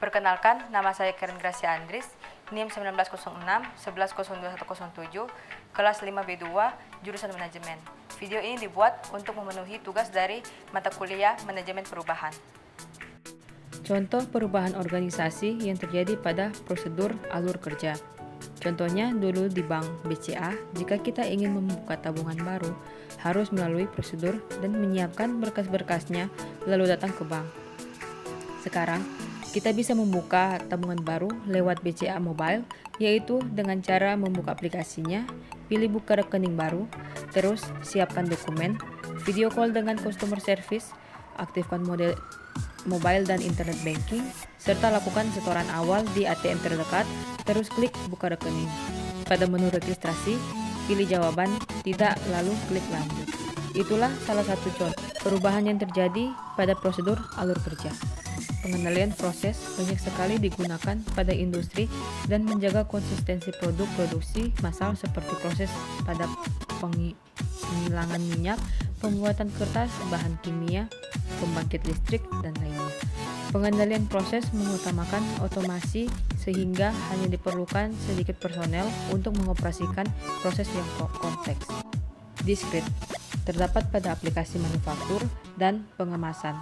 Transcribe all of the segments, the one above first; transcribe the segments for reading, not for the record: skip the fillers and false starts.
Perkenalkan, nama saya Karen Gracia Andris, NIM 1906 110217, kelas 5B2, jurusan manajemen. Video ini dibuat untuk memenuhi tugas dari mata kuliah Manajemen Perubahan. Contoh perubahan organisasi yang terjadi pada prosedur alur kerja. Contohnya dulu di Bank BCA, jika kita ingin membuka tabungan baru, harus melalui prosedur dan menyiapkan berkas-berkasnya lalu datang ke bank. Sekarang, kita bisa membuka tabungan baru lewat BCA Mobile, yaitu dengan cara membuka aplikasinya, pilih buka rekening baru, terus siapkan dokumen, video call dengan customer service, aktifkan mode mobile dan internet banking, serta lakukan setoran awal di ATM terdekat, terus klik buka rekening. Pada menu registrasi, pilih jawaban tidak lalu klik lanjut. Itulah salah satu contoh perubahan yang terjadi pada prosedur alur kerja. Pengendalian proses banyak sekali digunakan pada industri dan menjaga konsistensi produk produksi massal seperti proses pada penghilangan minyak, pembuatan kertas, bahan kimia, pembangkit listrik, dan lainnya. Pengendalian proses mengutamakan otomasi sehingga hanya diperlukan sedikit personel untuk mengoperasikan proses yang kompleks. Diskret terdapat pada aplikasi manufaktur dan pengemasan.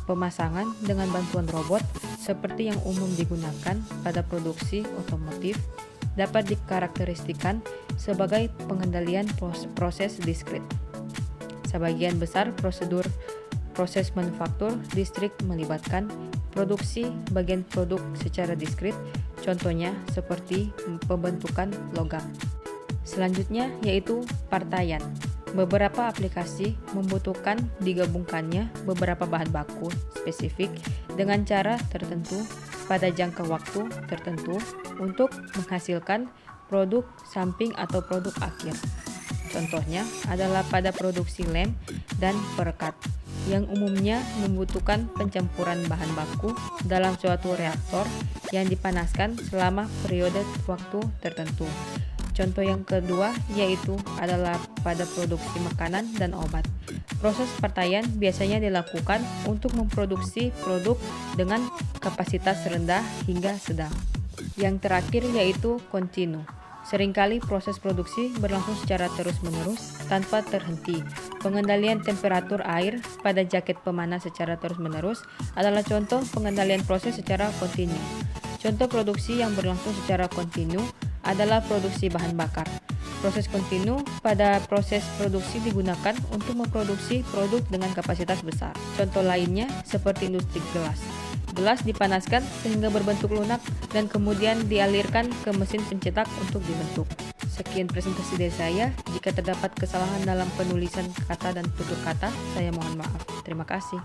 Pemasangan dengan bantuan robot seperti yang umum digunakan pada produksi otomotif dapat dikarakteristikan sebagai pengendalian proses diskret. Sebagian besar prosedur proses manufaktur distrik melibatkan produksi bagian produk secara diskret, contohnya seperti pembentukan logam. Selanjutnya yaitu partaian. Beberapa aplikasi membutuhkan digabungkannya beberapa bahan baku spesifik dengan cara tertentu pada jangka waktu tertentu untuk menghasilkan produk samping atau produk akhir. Contohnya adalah pada produksi lem dan perekat yang umumnya membutuhkan pencampuran bahan baku dalam suatu reaktor yang dipanaskan selama periode waktu tertentu. Contoh yang kedua yaitu adalah pada produksi makanan dan obat. Proses partaian biasanya dilakukan untuk memproduksi produk dengan kapasitas rendah hingga sedang. Yang terakhir yaitu kontinu. Seringkali proses produksi berlangsung secara terus-menerus tanpa terhenti. Pengendalian temperatur air pada jaket pemanas secara terus-menerus adalah contoh pengendalian proses secara kontinu. Contoh produksi yang berlangsung secara kontinu adalah produksi bahan bakar. Proses kontinu pada proses produksi digunakan untuk memproduksi produk dengan kapasitas besar. Contoh lainnya seperti industri gelas. Gelas dipanaskan sehingga berbentuk lunak dan kemudian dialirkan ke mesin pencetak untuk dibentuk. Sekian presentasi dari saya. Jika terdapat kesalahan dalam penulisan kata dan tutur kata, saya mohon maaf. Terima kasih.